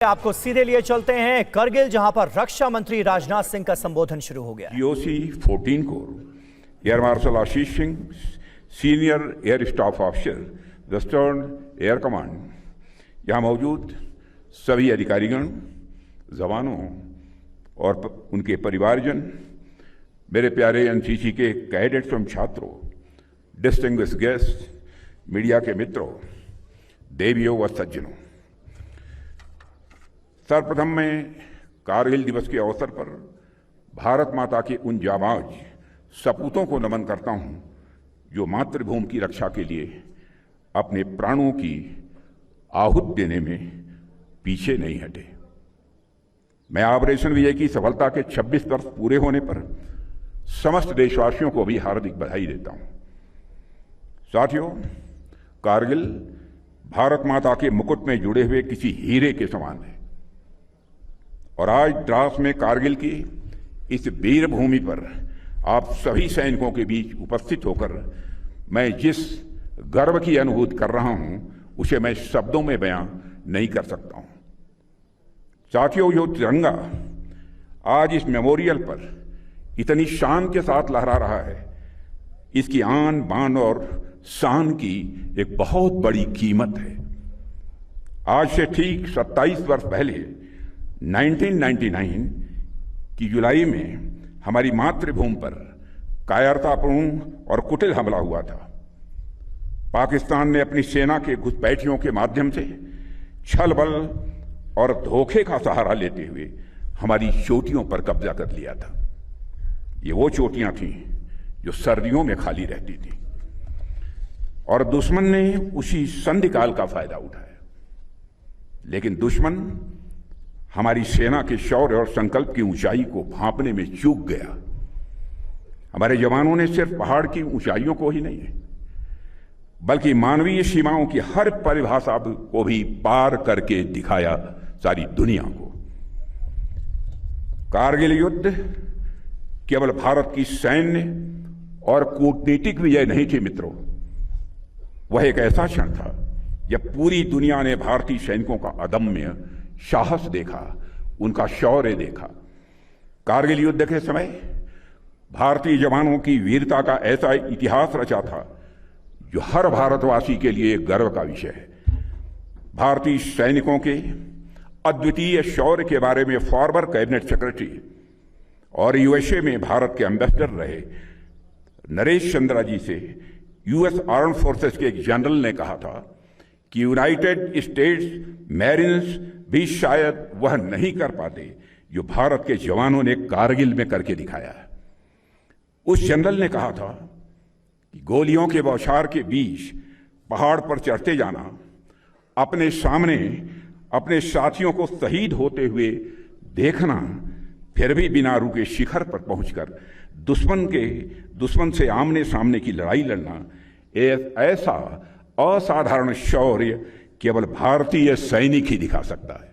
आपको सीधे लिए चलते हैं करगिल, जहां पर रक्षा मंत्री राजनाथ सिंह का संबोधन शुरू हो गया। GOC 14 corps air marshal Ashish Singh, senior air staff officer, western air command, यहाँ मौजूद सभी अधिकारीगण, जवानों और उनके परिवारजन, मेरे प्यारे एनसीसी के कैडेट्स एवं छात्रों, डिस्टिंग्विश्ड गेस्ट, मीडिया के मित्रों, देवियों व सज्जनों, सर्वप्रथम मैं कारगिल दिवस के अवसर पर भारत माता के उन जाबाज सपूतों को नमन करता हूं जो मातृभूमि की रक्षा के लिए अपने प्राणों की आहुति देने में पीछे नहीं हटे। मैं ऑपरेशन विजय की सफलता के 26 वर्ष पूरे होने पर समस्त देशवासियों को भी हार्दिक बधाई देता हूं। साथियों, कारगिल भारत माता के मुकुट में जुड़े हुए किसी हीरे के समान है और आज द्रास में कारगिल की इस वीर भूमि पर आप सभी सैनिकों के बीच उपस्थित होकर मैं जिस गर्व की अनुभूति कर रहा हूं उसे मैं शब्दों में बयां नहीं कर सकता हूं। साथियों, जो तिरंगा आज इस मेमोरियल पर इतनी शान के साथ लहरा रहा है, इसकी आन बान और शान की एक बहुत बड़ी कीमत है। आज से ठीक 27 वर्ष पहले 1999 की जुलाई में हमारी मातृभूमि पर कायरतापूर्ण और कुटिल हमला हुआ था। पाकिस्तान ने अपनी सेना के घुसपैठियों के माध्यम से छल बल और धोखे का सहारा लेते हुए हमारी चोटियों पर कब्जा कर लिया था। ये वो चोटियां थीं जो सर्दियों में खाली रहती थी और दुश्मन ने उसी संधिकाल का फायदा उठाया। लेकिन दुश्मन हमारी सेना के शौर्य और संकल्प की ऊंचाई को भांपने में चूक गया। हमारे जवानों ने सिर्फ पहाड़ की ऊंचाइयों को ही नहीं बल्कि मानवीय सीमाओं की हर परिभाषा को भी पार करके दिखाया सारी दुनिया को। कारगिल युद्ध केवल भारत की सैन्य और कूटनीतिक विजय नहीं थी मित्रों, वह एक ऐसा क्षण था जब पूरी दुनिया ने भारतीय सैनिकों का अदम्य साहस देखा, उनका शौर्य देखा। कारगिल युद्ध के समय भारतीय जवानों की वीरता का ऐसा इतिहास रचा था जो हर भारतवासी के लिए गर्व का विषय है। भारतीय सैनिकों के अद्वितीय शौर्य के बारे में फॉर्मर कैबिनेट सेक्रेटरी और यूएसए में भारत के एम्बेसडर रहे नरेश चंद्रा जी से यूएस आर्म्ड फोर्सेस के एक जनरल ने कहा था कि यूनाइटेड स्टेट्स मैरिन्स भी शायद वह नहीं कर पाते जो भारत के जवानों ने कारगिल में करके दिखाया है। उस जनरल ने कहा था कि गोलियों के बौछार के बीच पहाड़ पर चढ़ते जाना, अपने सामने अपने साथियों को शहीद होते हुए देखना, फिर भी बिना रुके शिखर पर पहुंचकर दुश्मन से आमने सामने की लड़ाई लड़ना, ऐसा असाधारण शौर्य केवल भारतीय सैनिक ही दिखा सकता है।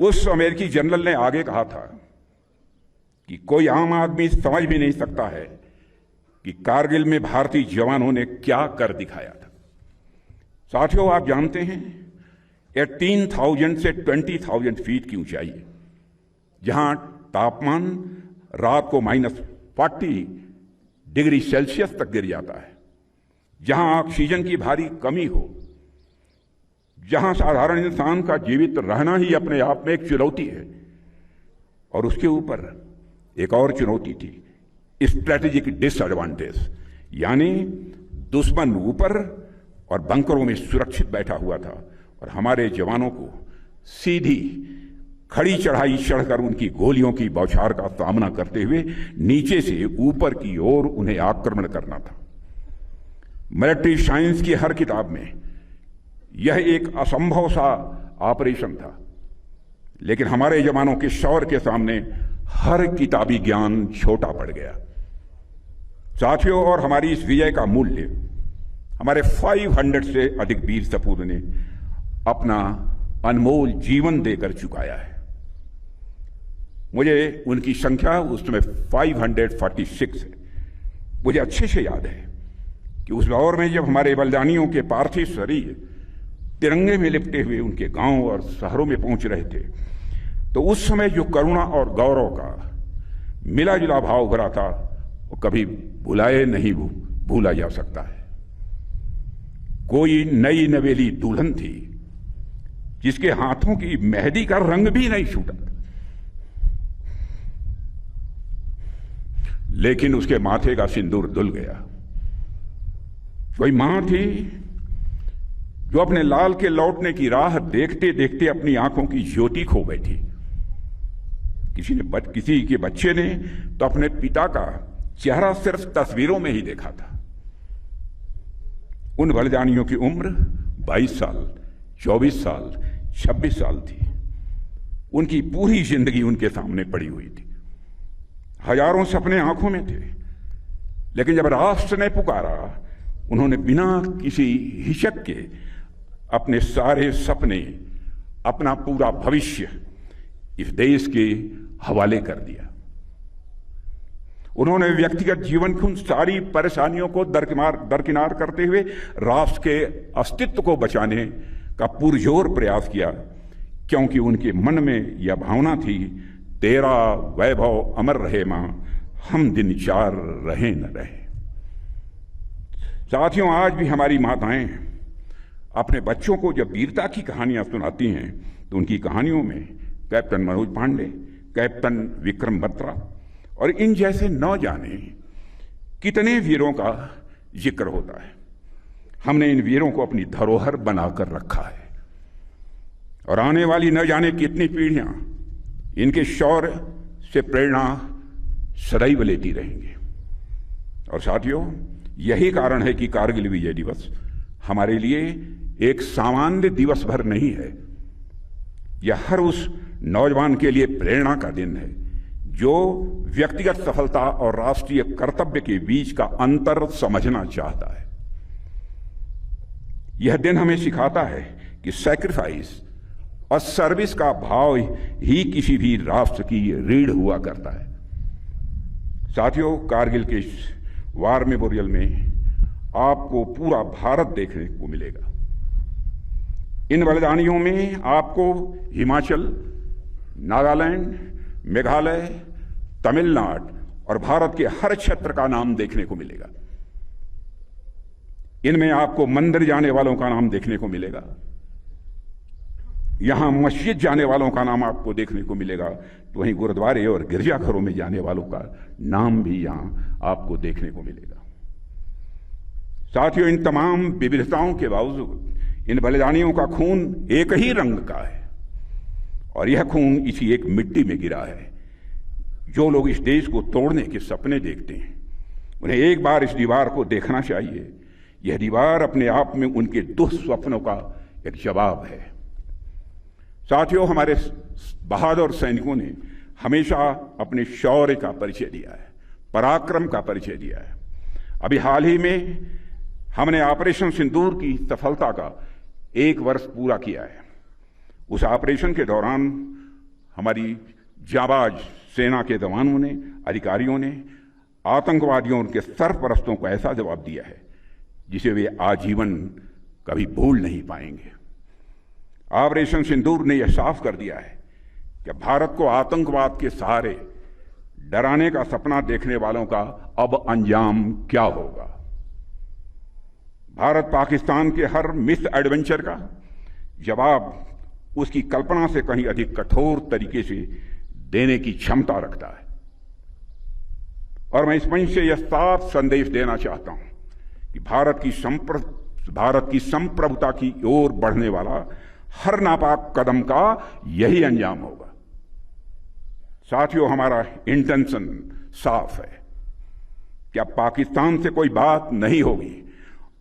उस अमेरिकी जनरल ने आगे कहा था कि कोई आम आदमी समझ भी नहीं सकता है कि कारगिल में भारतीय जवानों ने क्या कर दिखाया था। साथियों, आप जानते हैं 18,000 से 20,000 फीट की ऊंचाई है, जहां तापमान रात को -40 डिग्री सेल्सियस तक गिर जाता है, जहां ऑक्सीजन की भारी कमी हो, जहां साधारण इंसान का जीवित रहना ही अपने आप में एक चुनौती है और उसके ऊपर एक और चुनौती थी स्ट्रेटेजिक डिसएडवांटेज, यानी दुश्मन ऊपर और बंकरों में सुरक्षित बैठा हुआ था और हमारे जवानों को सीधी खड़ी चढ़ाई चढ़कर उनकी गोलियों की बौछार का सामना करते हुए नीचे से ऊपर की ओर उन्हें आक्रमण करना था। मिलिट्री साइंस की हर किताब में यह एक असंभव सा ऑपरेशन था, लेकिन हमारे जवानों के शौर्य के सामने हर किताबी ज्ञान छोटा पड़ गया। साथियों, और हमारी इस विजय का मूल्य हमारे 500 से अधिक वीर सपूत ने अपना अनमोल जीवन देकर चुकाया है। मुझे उनकी संख्या उस समय 546 है। मुझे अच्छे से याद है कि उस दौर में जब हमारे बलिदानियों के पार्थिव शरीर तिरंगे में लिपटे हुए उनके गांव और शहरों में पहुंच रहे थे, तो उस समय जो करुणा और गौरव का मिला जुला भाव भरा था, वो कभी भुलाए नहीं भूला जा सकता है। कोई नई नवेली दुल्हन थी जिसके हाथों की मेहंदी का रंग भी नहीं छूटा, लेकिन उसके माथे का सिंदूर धुल गया। कोई मां थी जो अपने लाल के लौटने की राह देखते देखते अपनी आंखों की ज्योति खो बैठी। किसी के बच्चे ने तो अपने पिता का चेहरा सिर्फ तस्वीरों में ही देखा था। उन बलिदानियों की उम्र 22 साल, 24 साल, 26 साल थी। उनकी पूरी जिंदगी उनके सामने पड़ी हुई थी। हजारों सपने आंखों में थे, लेकिन जब राष्ट्र ने पुकारा, उन्होंने बिना किसी हिचक के अपने सारे सपने, अपना पूरा भविष्य इस देश के हवाले कर दिया। उन्होंने व्यक्तिगत जीवन की उन सारी परेशानियों को दरकिनार करते हुए राष्ट्र के अस्तित्व को बचाने का पुरजोर प्रयास किया, क्योंकि उनके मन में यह भावना थी, तेरा वैभव अमर रहे मां, हम दिन चार रहे न रहे। साथियों, आज भी हमारी माताएं अपने बच्चों को जब वीरता की कहानियां सुनाती हैं, तो उनकी कहानियों में कैप्टन मनोज पांडे, कैप्टन विक्रम बत्रा और इन जैसे न जाने कितने वीरों का जिक्र होता है। हमने इन वीरों को अपनी धरोहर बनाकर रखा है और आने वाली न जाने कितनी पीढ़ियां इनके शौर्य से प्रेरणा सदैव लेती रहेंगी। और साथियों, यही कारण है कि कारगिल विजय दिवस हमारे लिए एक सामान्य दिवस भर नहीं है। यह हर उस नौजवान के लिए प्रेरणा का दिन है जो व्यक्तिगत सफलता और राष्ट्रीय कर्तव्य के बीच का अंतर समझना चाहता है। यह दिन हमें सिखाता है कि सैक्रिफाइस और सर्विस का भाव ही किसी भी राष्ट्र की रीढ़ हुआ करता है। साथियों, कारगिल के इस वार मेमोरियल में आपको पूरा भारत देखने को मिलेगा। इन बलिदानियों में आपको हिमाचल, नागालैंड, मेघालय, तमिलनाडु और भारत के हर क्षेत्र का नाम देखने को मिलेगा। इनमें आपको मंदिर जाने वालों का नाम देखने को मिलेगा, यहां मस्जिद जाने वालों का नाम आपको देखने को मिलेगा, तो वहीं गुरुद्वारे और गिरजाघरों में जाने वालों का नाम भी यहां आपको देखने को मिलेगा। साथियों, इन तमाम विविधताओं के बावजूद इन बलिदानियों का खून एक ही रंग का है और यह खून इसी एक मिट्टी में गिरा है। जो लोग इस देश को तोड़ने के सपने देखते हैं, उन्हें एक बार इस दीवार को देखना चाहिए। यह दीवार अपने आप में उनके दुस्वप्नों का एक जवाब है। साथियों, हमारे बहादुर सैनिकों ने हमेशा अपने शौर्य का परिचय दिया है, पराक्रम का परिचय दिया है। अभी हाल ही में हमने ऑपरेशन सिंदूर की सफलता का 1 वर्ष पूरा किया है। उस ऑपरेशन के दौरान हमारी जाबाज सेना के जवानों ने, अधिकारियों ने आतंकवादियों और उनके सरपरस्तों को ऐसा जवाब दिया है जिसे वे आजीवन कभी भूल नहीं पाएंगे। ऑपरेशन सिंदूर ने यह साफ कर दिया है कि भारत को आतंकवाद के सहारे डराने का सपना देखने वालों का अब अंजाम क्या होगा। भारत पाकिस्तान के हर मिस एडवेंचर का जवाब उसकी कल्पना से कहीं अधिक कठोर तरीके से देने की क्षमता रखता है। और मैं इस मंच से यह साफ संदेश देना चाहता हूं कि भारत की संप्रभुता की ओर बढ़ने वाला हर नापाक कदम का यही अंजाम होगा। साथियों, हमारा इंटेंशन साफ है कि अब पाकिस्तान से कोई बात नहीं होगी,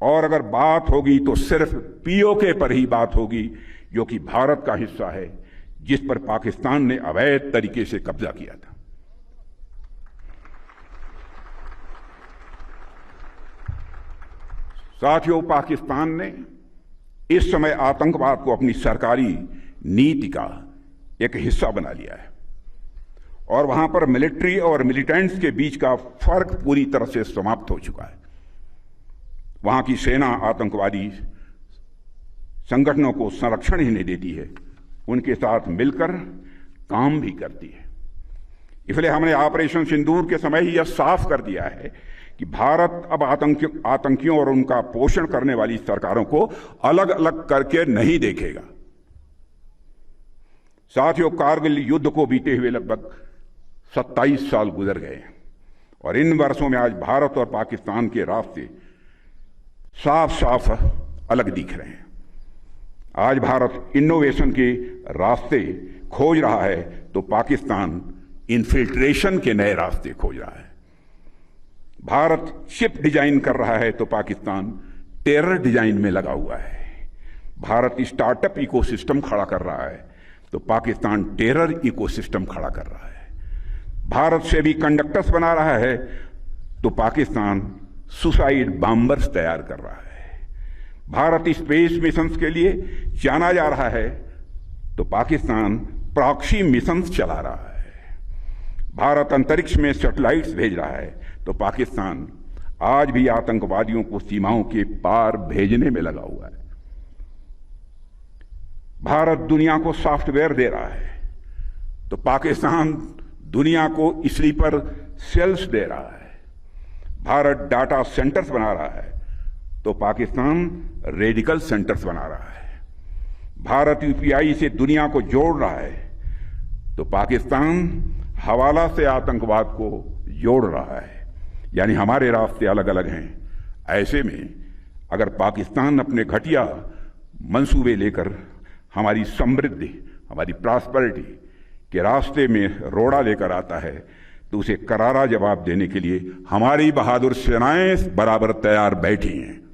और अगर बात होगी तो सिर्फ पीओके पर ही बात होगी, जो कि भारत का हिस्सा है, जिस पर पाकिस्तान ने अवैध तरीके से कब्जा किया था। साथियों, पाकिस्तान ने इस समय आतंकवाद को अपनी सरकारी नीति का एक हिस्सा बना लिया है और वहां पर मिलिट्री और मिलिटेंट्स के बीच का फर्क पूरी तरह से समाप्त हो चुका है। वहां की सेना आतंकवादी संगठनों को संरक्षण ही नहीं देती है, उनके साथ मिलकर काम भी करती है। इसलिए हमने ऑपरेशन सिंदूर के समय ही यह साफ कर दिया है कि भारत अब आतंकियों और उनका पोषण करने वाली सरकारों को अलग अलग करके नहीं देखेगा। साथियों, कारगिल युद्ध को बीते हुए लगभग 27 साल गुजर गए और इन वर्षों में आज भारत और पाकिस्तान के रास्ते साफ साफ अलग दिख रहे हैं। आज भारत इनोवेशन के रास्ते खोज रहा है तो पाकिस्तान इन्फिल्ट्रेशन के नए रास्ते खोज रहा है। भारत शिप डिजाइन कर रहा है तो पाकिस्तान टेरर डिजाइन में लगा हुआ है। भारत स्टार्टअप इकोसिस्टम खड़ा कर रहा है तो पाकिस्तान टेरर इकोसिस्टम खड़ा कर रहा है। भारत से भी कंडक्टर्स बना रहा है तो पाकिस्तान सुसाइड बॉम्बर्स तैयार कर रहा है। भारत स्पेस मिशंस के लिए जाना जा रहा है तो पाकिस्तान प्रॉक्सी मिशंस चला रहा है। भारत अंतरिक्ष में सैटेलाइट्स भेज रहा है तो पाकिस्तान आज भी आतंकवादियों को सीमाओं के पार भेजने में लगा हुआ है। भारत दुनिया को सॉफ्टवेयर दे रहा है तो पाकिस्तान दुनिया को स्लीपर सेल्स दे रहा है। भारत डाटा सेंटर्स बना रहा है तो पाकिस्तान रेडिकल सेंटर्स बना रहा है। भारत यूपीआई से दुनिया को जोड़ रहा है तो पाकिस्तान हवाला से आतंकवाद को जोड़ रहा है। यानी हमारे रास्ते अलग अलग हैं। ऐसे में अगर पाकिस्तान अपने घटिया मंसूबे लेकर हमारी समृद्धि, हमारी प्रॉस्पेरिटी के रास्ते में रोड़ा लेकर आता है तो उसे करारा जवाब देने के लिए हमारी बहादुर सेनाएं बराबर तैयार बैठी हैं।